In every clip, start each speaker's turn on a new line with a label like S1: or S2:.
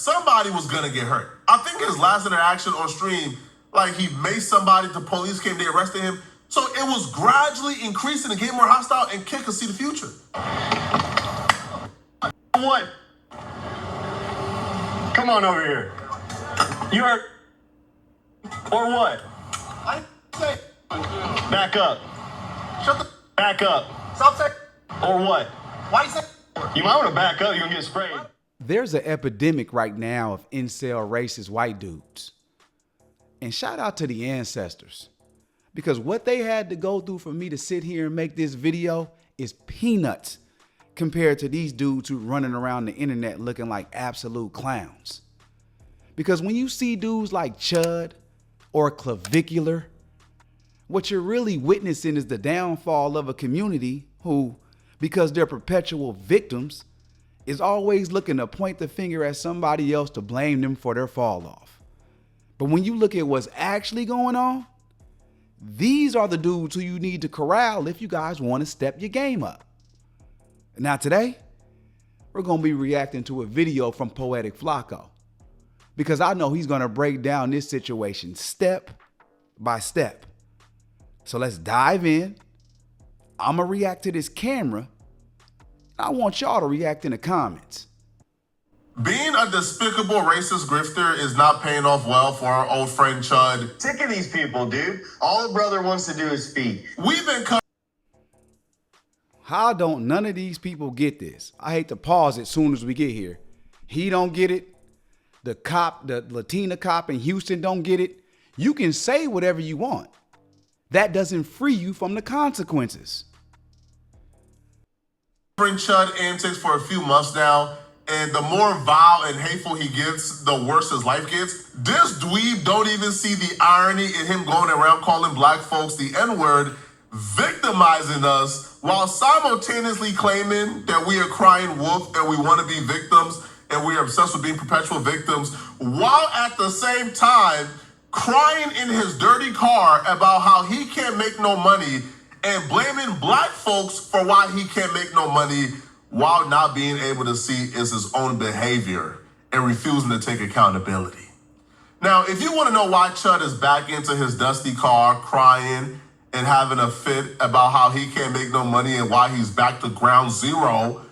S1: somebody was gonna get hurt. I think his last interaction on stream, like he maced somebody, the police came, they arrested him. So it was gradually increasing and getting more hostile, and Kid could see the future.
S2: What? Come on over here. You hurt? Or what?
S1: I say,
S2: Back up.
S1: shut the
S2: Back up.
S1: stop saying.
S2: Or what?
S1: Why you say?
S2: You might want to back up. You're going to get sprayed.
S3: There's an epidemic right now of incel racist white dudes. And shout out to the ancestors. Because what they had to go through for me to sit here and make this video is peanuts compared to these dudes who running around the internet looking like absolute clowns. Because when you see dudes like Chud or Clavicular, what you're really witnessing is the downfall of a community who, because they're perpetual victims, is always looking to point the finger at somebody else to blame them for their fall off. But when you look at what's actually going on, these are the dudes who you need to corral if you guys want to step your game up. Now today, we're going to be reacting to a video from Poetic Flacco, because I know he's going to break down this situation step by step. So let's dive in. I'm going to react to this camera. I want y'all to react in the comments.
S1: Being a despicable racist grifter is not paying off well for our old friend Chud.
S2: Sick of these people, dude. All the brother wants to do is speak.
S1: We've been
S3: How don't none of these people get this? I hate to pause it soon as we get here. He don't get it. The cop, the Latina cop in Houston don't get it. You can say whatever you want. That doesn't free you from the consequences.
S1: friend Chud antics for a few months now, and the more vile and hateful he gets, the worse his life gets. This dweeb don't even see the irony in him going around calling black folks the N-word, victimizing us, while simultaneously claiming that we are crying wolf and we want to be victims and we are obsessed with being perpetual victims, while at the same time crying in his dirty car about how he can't make no money and blaming black folks for why he can't make no money, while not being able to see is his own behavior and refusing to take accountability. Now, if you want to know why Chud is back into his dusty car crying and having a fit about how he can't make no money and why he's back to ground zero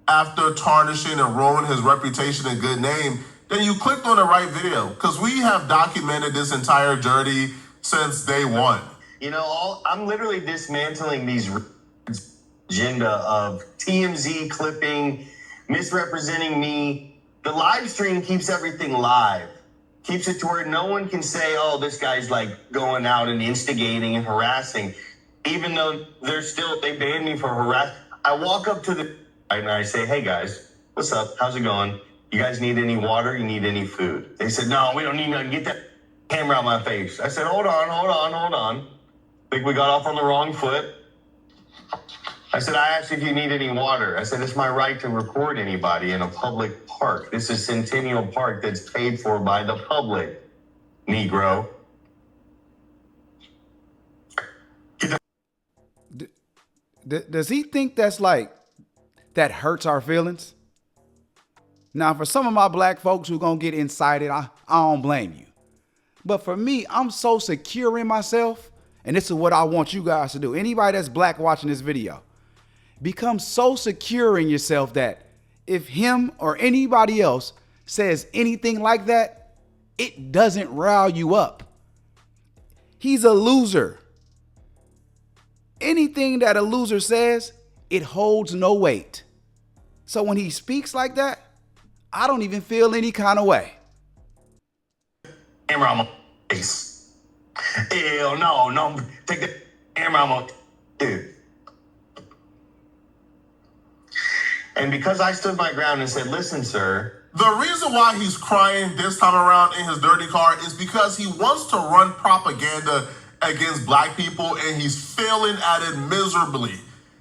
S1: after tarnishing and ruining his reputation and good name, then you clicked on the right video, because we have documented this entire journey since day one.
S2: You know, I'm literally dismantling these agenda of TMZ clipping, misrepresenting me. The live stream keeps everything live. Keeps it to where no one can say, oh, this guy's like going out and instigating and harassing. Even though they banned me for harassing. I walk up to the and I say, hey guys, what's up? How's it going? You guys need any water? You need any food? They said, no, we don't need nothing. Get that camera out my face. I said, hold on. Think we got off on the wrong foot. I said, I asked if you need any water. I said, it's my right to record anybody in a public park. This is Centennial Park that's paid for by the public, Negro.
S3: Does he think that hurts our feelings? Now, for some of my black folks who gonna get incited, I don't blame you. But for me, I'm so secure in myself, and this is what I want you guys to do. Anybody that's black watching this video, become so secure in yourself that if him or anybody else says anything like that, it doesn't rile you up. He's a loser. Anything that a loser says, it holds no weight. So when he speaks like that, I don't even feel any kind of way.
S2: Camera on my face. Hell no, take the camera on my dude. And because I stood my ground and said, listen, sir.
S1: The reason why he's crying this time around in his dirty car is because he wants to run propaganda against black people, and he's failing at it miserably.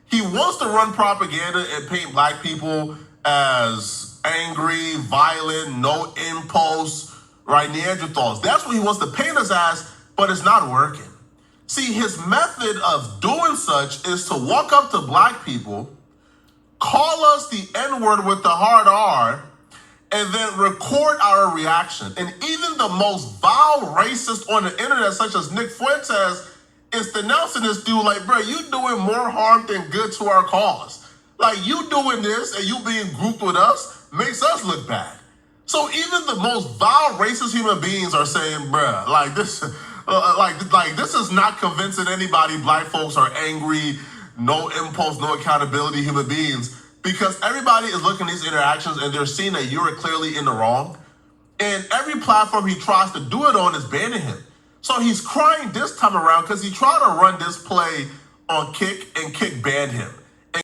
S1: He wants to run propaganda and paint black people as angry, violent, no impulse, right? Neanderthals. That's what he wants to paint us as, but it's not working. See, his method of doing such is to walk up to black people, call us the N-word with the hard R, and then record our reaction. And even the most vile racist on the internet, such as Nick Fuentes, is denouncing this dude like, bro, you doing more harm than good to our cause. Like, you doing this and you being grouped with us makes us look bad. So even the most vile racist human beings are saying, bruh, like this, like this is not convincing anybody black folks are angry, no impulse, no accountability human beings, because everybody is looking at these interactions and they're seeing that you're clearly in the wrong. And every platform he tries to do it on is banning him. So he's crying this time around because he tried to run this play on Kick and Kick banned him. And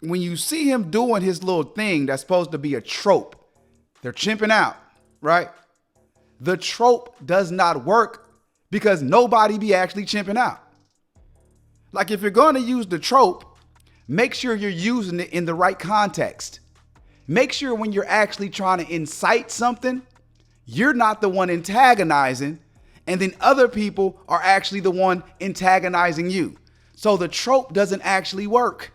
S3: when you see him doing his little thing that's supposed to be a trope, they're chimping out, right? The trope does not work because nobody be actually chimping out. Like, if you're going to use the trope, make sure you're using it in the right context. Make sure when you're actually trying to incite something, you're not the one antagonizing, and then other people are actually the one antagonizing you. So the trope doesn't actually work.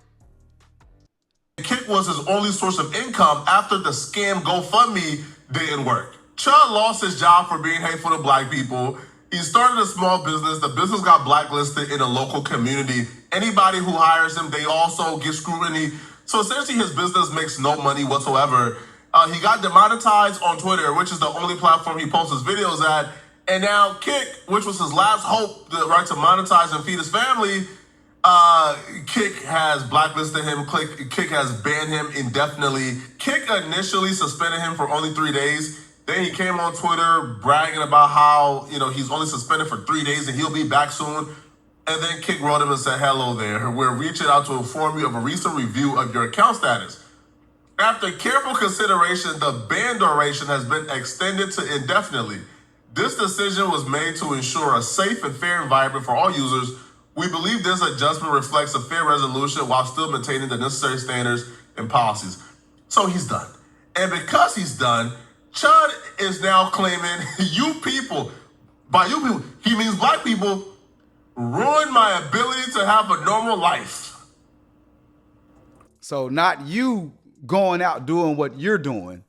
S1: Kick was his only source of income after the scam GoFundMe didn't work. Chud lost his job for being hateful to black people. He started a small business. The business got blacklisted in a local community. Anybody who hires him, they also get scrutiny. So essentially his business makes no money whatsoever. He got demonetized on Twitter, which is the only platform he posts his videos at. And now Kick, which was his last hope, the right to monetize and feed his family, Kick has blacklisted him. Kick has banned him indefinitely. Kick initially suspended him for only 3 days. Then he came on Twitter bragging about how, he's only suspended for 3 days and he'll be back soon. And then Kick wrote him and said, hello there. We're reaching out to inform you of a recent review of your account status. After careful consideration, the ban duration has been extended to indefinitely. This decision was made to ensure a safe and fair environment for all users. We believe this adjustment reflects a fair resolution while still maintaining the necessary standards and policies. So he's done. And because he's done, Chud is now claiming you people, by you people, he means black people, ruined my ability to have a normal life.
S3: So not you going out doing what you're doing,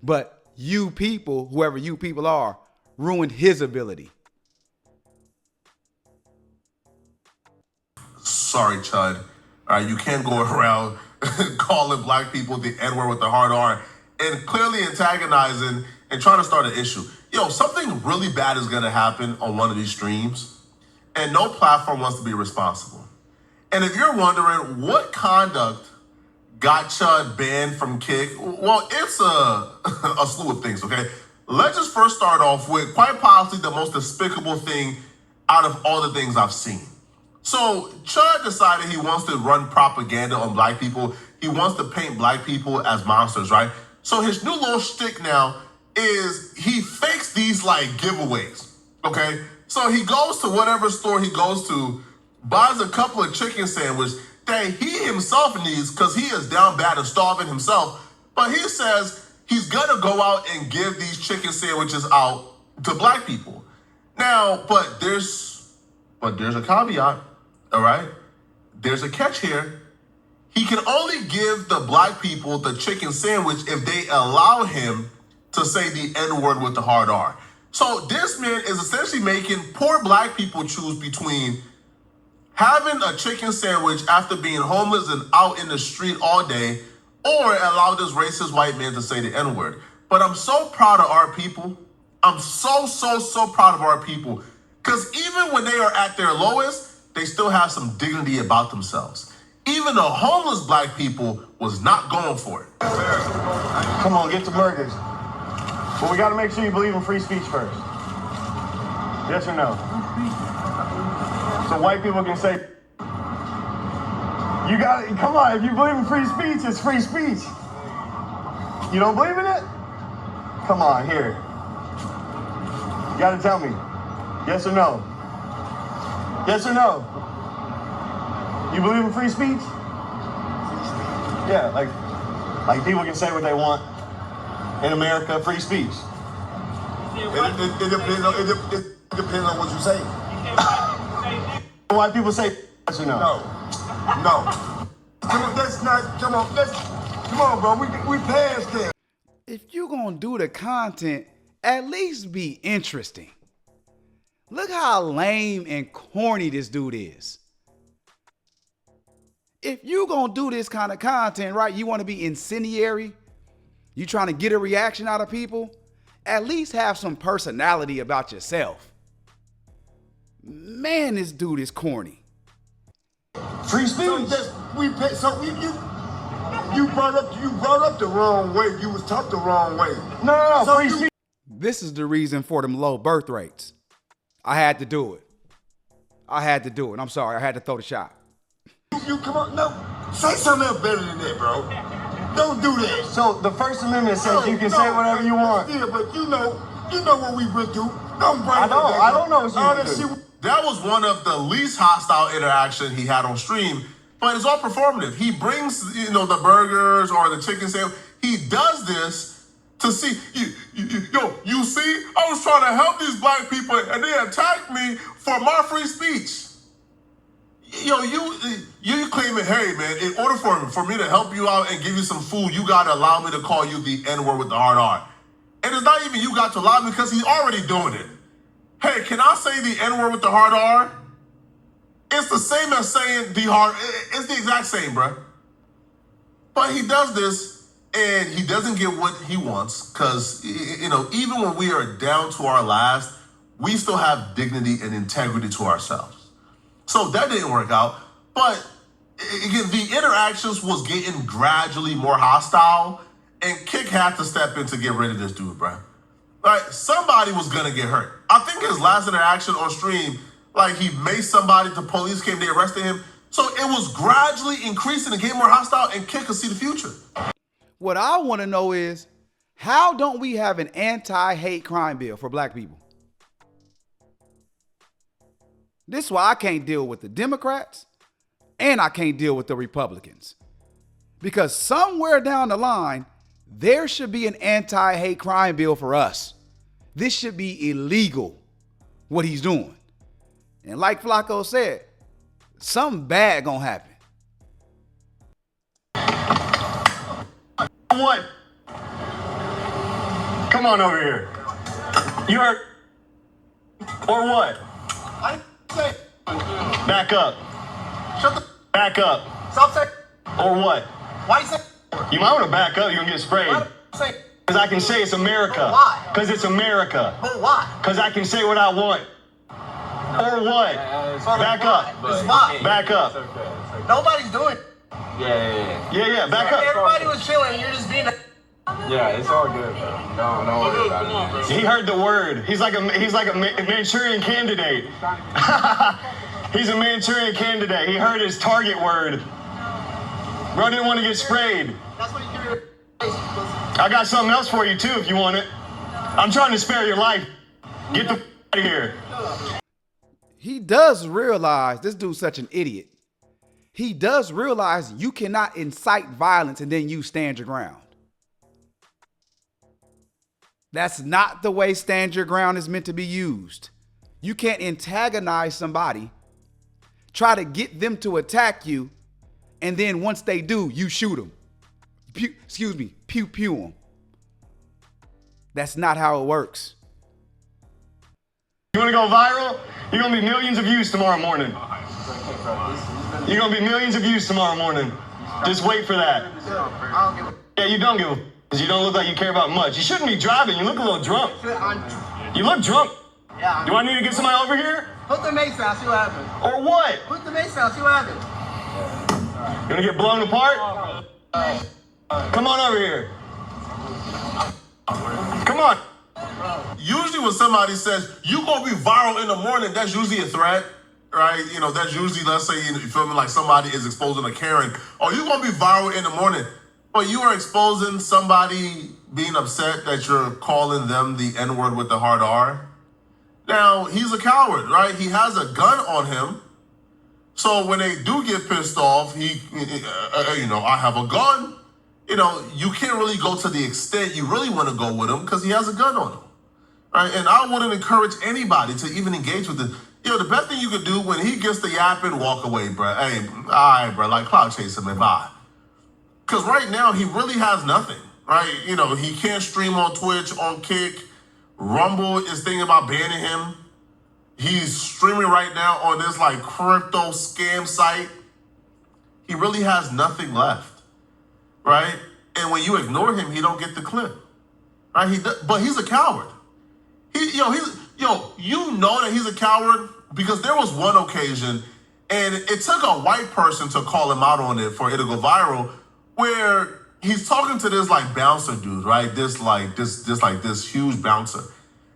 S3: but you people, whoever you people are, ruined his ability.
S1: Sorry, Chud. All right, you can't go around calling black people the N-word with the hard R and clearly antagonizing and trying to start an issue. Something really bad is going to happen on one of these streams, and no platform wants to be responsible. And if you're wondering what conduct got Chud banned from Kick, well, it's a slew of things, okay? Let's just first start off with quite possibly the most despicable thing out of all the things I've seen. So Chud decided he wants to run propaganda on black people. He wants to paint black people as monsters, right? So his new little shtick now is he fakes these like giveaways, okay? So he goes to whatever store he goes to, buys a couple of chicken sandwiches that he himself needs because he is down bad and starving himself. But he says he's gonna go out and give these chicken sandwiches out to black people. Now, but there's a caveat, all right? There's a catch here. He can only give the black people the chicken sandwich if they allow him to say the N-word with the hard R. So this man is essentially making poor black people choose between having a chicken sandwich after being homeless and out in the street all day, or allow this racist white man to say the N-word. But I'm so proud of our people. I'm so proud of our people. Because even when they are at their lowest, they still have some dignity about themselves. Even the homeless black people was not going for it.
S2: Come on, get the burgers. But we got to make sure you believe in free speech first. Yes or no? So white people can say, you got it. Come on, if you believe in free speech, it's free speech. You don't believe in it? Come on, here. You got to tell me. Yes or no? Yes or no? You believe in free speech? Yeah, like people can say what they want in America, free speech.
S1: It depends on what you say.
S2: White people say yes or no?
S1: No. Come on, let's not. Come on, let's.
S4: Come on, bro. We passed that.
S3: If you gonna do the content, at least be interesting. Look how lame and corny this dude is. If you gonna do this kind of content, right, you wanna be incendiary, you trying to get a reaction out of people, at least have some personality about yourself. Man, this dude is corny.
S4: Free speech. You brought up the wrong way. You was taught the wrong way. No, free speech.
S3: This is the reason for them low birth rates. I had to do it. I'm sorry, I had to throw the shot.
S4: You come on, no, say something else better than that, bro. Don't do that.
S2: So the First Amendment says you can say whatever you want.
S4: Yeah, but you know what we went through. Don't bring
S2: I don't know what you
S4: all
S2: went
S4: that
S2: through.
S4: shit.
S1: That was one of the least hostile interaction he had on stream, but it's all performative. He brings, the burgers or the chicken sandwich. He does this to see, you see, I was trying to help these black people and they attacked me for my free speech. You claiming, hey man, in order for me to help you out and give you some food, you gotta allow me to call you the N-word with the hard R. And it's not even you got to allow me because he's already doing it. Hey, can I say the N-word with the hard R? It's the same as saying the hard, it's the exact same, bruh. But he does this and he doesn't get what he wants because, even when we are down to our last, we still have dignity and integrity to ourselves. So that didn't work out. But again, the interactions was getting gradually more hostile and Kick had to step in to get rid of this dude, bruh. Like, somebody was gonna get hurt. I think his last interaction on stream, like he maced somebody, the police came, they arrested him. So it was gradually increasing and getting more hostile and Kick could see the future.
S3: What I want to know is, how don't we have an anti-hate crime bill for black people? This is why I can't deal with the Democrats and I can't deal with the Republicans. Because somewhere down the line, there should be an anti-hate crime bill for us. This should be illegal, what he's doing. And like Flacco said, something bad gonna happen.
S2: What? Come on over here. You heard? Or what? Back up.
S4: Shut the
S2: Back up.
S4: stop saying.
S2: Or what?
S4: Why you say?
S2: You might want to back up. You're going to get sprayed.
S4: Say.
S2: Because I can say it's America.
S4: Why?
S2: Because it's America.
S4: But why?
S2: Because I can say what I want. Or what? Back up.
S4: It's why.
S2: Back up.
S4: Nobody's doing it.
S2: Yeah, back up.
S4: Everybody was chilling. You're just being.
S5: Yeah, it's all good, bro. Don't worry about it.
S2: He heard the word. He's like a Manchurian candidate. He's a Manchurian candidate. He heard his target word. Bro didn't want to get sprayed.
S4: That's what you do.
S2: I got something else for you too if you want it. I'm trying to spare your life. Get the out of here.
S3: He does realize this dude's such an idiot. He does realize you cannot incite violence and then you stand your ground. That's not the way stand your ground is meant to be used. You can't antagonize somebody, try to get them to attack you, and then once they do, you shoot them. Pew them. That's not how it works.
S2: You want to go viral? You're going to be millions of views tomorrow morning. You're going to be millions of views tomorrow morning. Just wait for that. Yeah, you don't give a because you don't look like you care about much. You shouldn't be driving. You look a little drunk. You look drunk.
S4: Yeah.
S2: Do I need to get somebody over here?
S4: Put the mace down. See what happens.
S2: Or what?
S4: Put the mace down. See what happens.
S2: You gonna get blown apart? Come on over here. Come on.
S1: Usually when somebody says, you gonna be viral in the morning, that's usually a threat, right? That's usually, let's say, you feel me, like somebody is exposing a Karen. Oh, you gonna be viral in the morning. But you are exposing somebody being upset that you're calling them the N-word with the hard R. Now, he's a coward, right? He has a gun on him. So when they do get pissed off, I have a gun. You can't really go to the extent you really want to go with him because he has a gun on him, right? And I wouldn't encourage anybody to even engage with it. The best thing you could do when he gets the yapping, walk away, bro. Hey, all right, bro, like cloud chase him and bye. Because right now he really has nothing, right? You know, he can't stream on Twitch, on Kick. Rumble is thinking about banning him. He's streaming right now on this like crypto scam site. He really has nothing left, right? And when you ignore him, he don't get the clip, right? But he's a coward. You know that he's a coward because there was one occasion, and it took a white person to call him out on it for it to go viral, where he's talking to this like bouncer dude, right? This huge bouncer.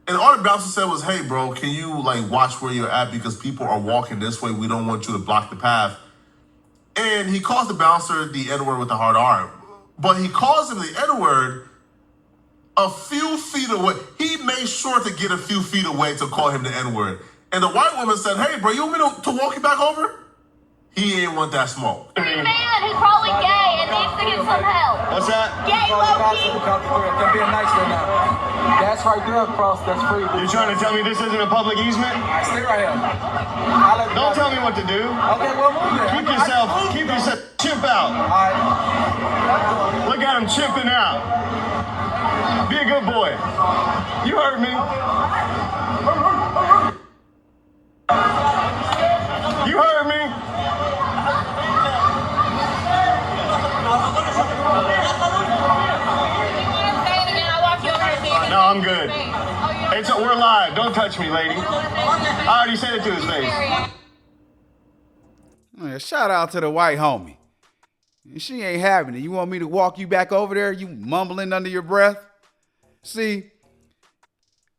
S1: And all the bouncer said was, "Hey, bro, can you like watch where you're at because people are walking this way. We don't want you to block the path." And he calls the bouncer the N-word with the hard R. But he calls him the N-word a few feet away. He made sure to get a few feet away to call him the N-word. And the white woman said, "Hey, bro, you want me to walk you back over?" He ain't want that smoke.
S6: Man, he's probably gay and needs to get some help.
S2: What's that?
S6: Gay, low-key.
S5: They're being nice right now. That's right there across. That's free.
S2: You trying to tell me this isn't a public easement?
S5: I stay right here.
S2: Don't tell me what to do.
S5: Okay, well, move there.
S2: Keep yourself chimp out.
S5: All right.
S2: Look at him chimping out. Be a good boy. You heard me. You heard me. No, I'm good. We're live. Don't touch me, lady. I already said it to his face.
S3: Man, shout out to the white homie. She ain't having it. You want me to walk you back over there? You mumbling under your breath? See,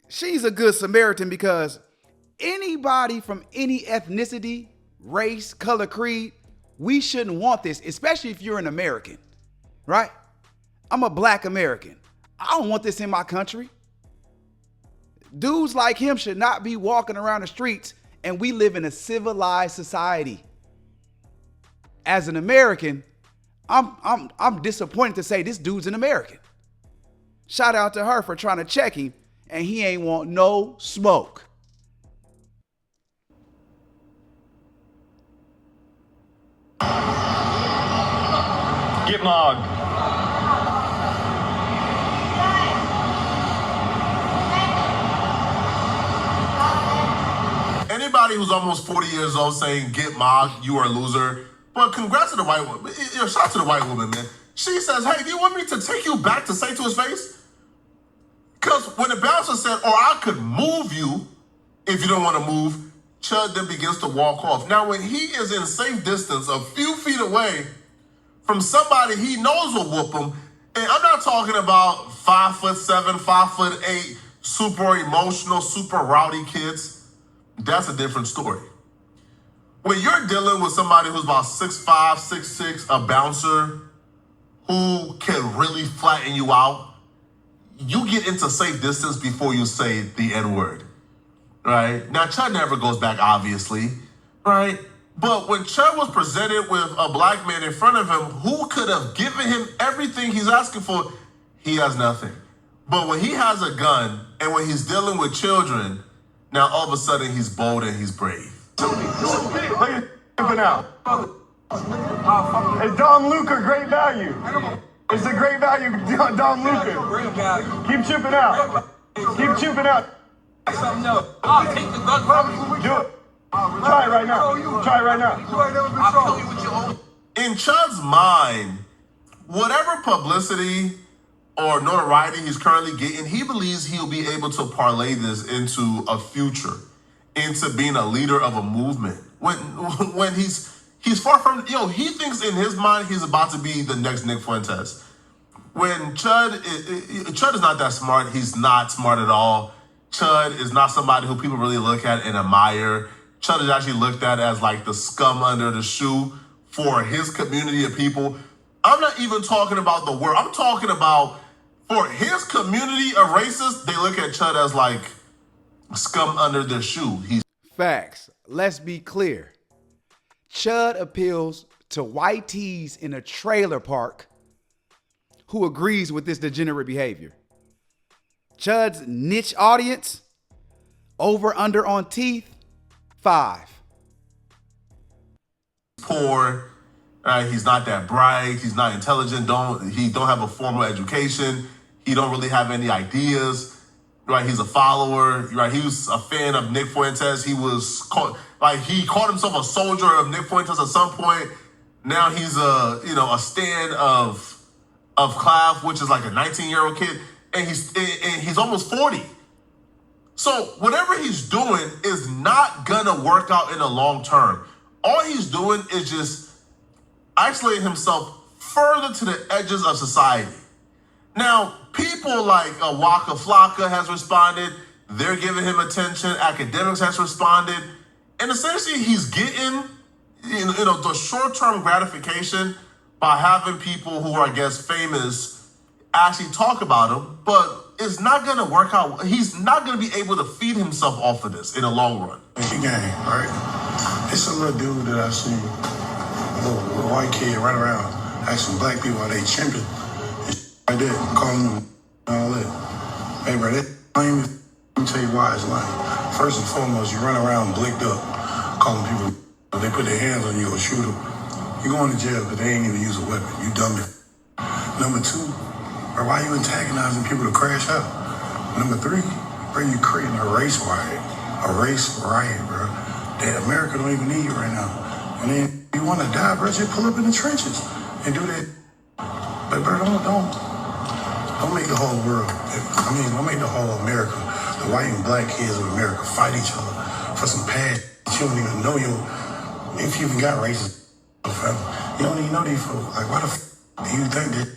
S3: she's a good Samaritan because anybody from any ethnicity, race, color, creed, we shouldn't want this, especially if you're an American, right? I'm a black American. I don't want this in my country. Dudes like him should not be walking around the streets, and we live in a civilized society. As an American, I'm disappointed to say this dude's an American. Shout out to her for trying to check him, and he ain't want no smoke.
S2: Get mogged.
S1: Anybody who's almost 40 years old saying "get mocked, you are a loser." But congrats to the white woman. Shout out to the white woman, man. She says, "Hey, do you want me to take you back to say to his face?" Because when the bouncer said, "Or I could move you if you don't want to move," Chud then begins to walk off. Now, when he is in safe distance, a few feet away from somebody he knows will whoop him, and I'm not talking about 5'7", 5'8", super emotional, super rowdy kids. That's a different story. When you're dealing with somebody who's about 6'5", 6'6", a bouncer who can really flatten you out, you get into safe distance before you say the N-word, right? Now, Chud never goes back, obviously, right? But when Chud was presented with a black man in front of him who could have given him everything he's asking for, he has nothing. But when he has a gun and when he's dealing with children, now all of a sudden he's bold and he's brave.
S2: Look at chimping out. It's Dom Luca, great value. It's a great value, Dom Luca. Keep chipping out. Keep chipping out.
S5: I'll take the gun.
S2: Do it. Try it right now. Try it right now.
S1: In Chud's mind, whatever publicity or notoriety he's currently getting, he believes he'll be able to parlay this into a future, into being a leader of a movement. When he's far from, he thinks in his mind he's about to be the next Nick Fuentes. When Chud is not that smart. He's not smart at all. Chud is not somebody who people really look at and admire. Chud is actually looked at as like the scum under the shoe for his community of people. I'm not even talking about the world. I'm talking about for his community of racists, they look at Chud as like scum under their shoe.
S3: Facts. Let's be clear. Chud appeals to white tees in a trailer park who agrees with this degenerate behavior. Chud's niche audience, over under on teeth, 5.
S1: Poor, Right? He's not that bright. He's not intelligent. He don't have a formal education. He don't really have any ideas. Right? He's a follower. Right? He was a fan of Nick Fuentes. He called himself a soldier of Nick Fuentes at some point. Now he's a stan of Clav, which is like a 19-year-old kid, and he's almost 40. So whatever he's doing is not gonna work out in the long term. All he's doing is just isolating himself further to the edges of society. Now, people like Waka Flocka has responded. They're giving him attention. Academics has responded. And essentially, he's getting the short-term gratification by having people who are, I guess, famous actually talk about him. But it's not going to work out. He's not going to be able to feed himself off of this in the long run.
S7: Game, right? It's a little dude that I seen, a little white kid run around asking black people are they champion. Like that, calling them all that. Hey, bro, that lame. Let me tell you why it's lame. First and foremost, you run around blicked up, calling people. If they put their hands on you or shoot them, you going to jail because they ain't even use a weapon. You dumb. Number two, bro, why you antagonizing people to crash out? Number three, bro, you creating a race riot. A race riot, bro. That America don't even need you right now. And then you want to die, bro, just pull up in the trenches and do that. But bro, don't make the whole world, don't make the whole America, the white and black kids of America fight each other for some passion that you don't even know if you even got racism. You don't even know these folks. Like, why the do you think that?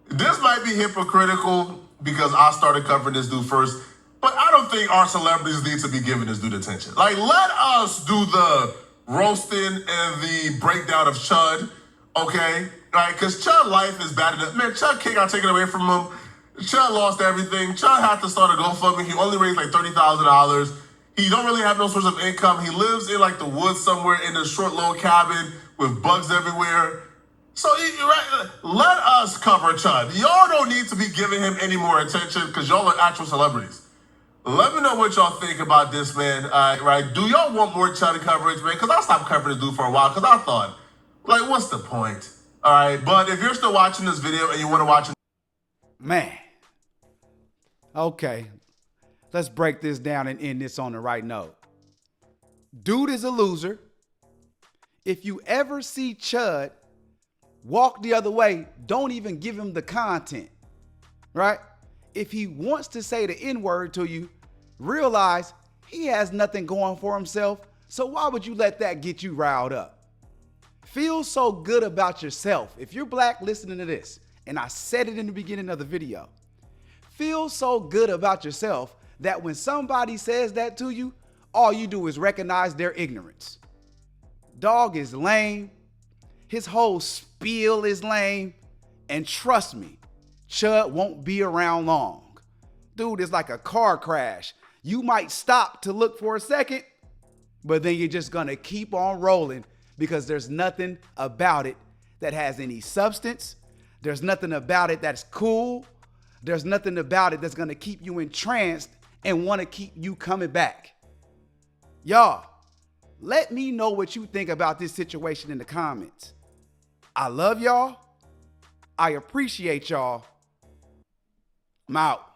S1: This might be hypocritical because I started covering this dude first, but I don't think our celebrities need to be giving this dude attention. Like, let us do the roasting and the breakdown of Chud, okay? Right? Because Chud life is bad enough. Man, Chud kid got taken away from him. Chud lost everything. Chud had to start a GoFundMe. He only raised like $30,000. He don't really have no source of income. He lives in like the woods somewhere in a short little cabin with bugs everywhere. So let us cover Chud. Y'all don't need to be giving him any more attention because y'all are actual celebrities. Let me know what y'all think about this, man. Right? Do y'all want more Chud coverage, man? Because I stopped covering this dude for a while because I thought, like, what's the point? All right, but if you're still watching this video and you want to watch it,
S3: Man. Okay. Let's break this down and end this on the right note. Dude is a loser. If you ever see Chud, walk the other way. Don't even give him the content, right? If he wants to say the N-word to you, realize he has nothing going for himself. So why would you let that get you riled up? Feel so good about yourself. If you're black listening to this, and I said it in the beginning of the video, feel so good about yourself that when somebody says that to you, all you do is recognize their ignorance. Dog is lame. His whole spiel is lame. And trust me, Chud won't be around long. Dude, it's like a car crash. You might stop to look for a second, but then you're just gonna keep on rolling because there's nothing about it that has any substance. There's nothing about it that's cool. There's nothing about it that's gonna keep you entranced and wanna keep you coming back. Y'all, let me know what you think about this situation in the comments. I love y'all. I appreciate y'all. I'm out.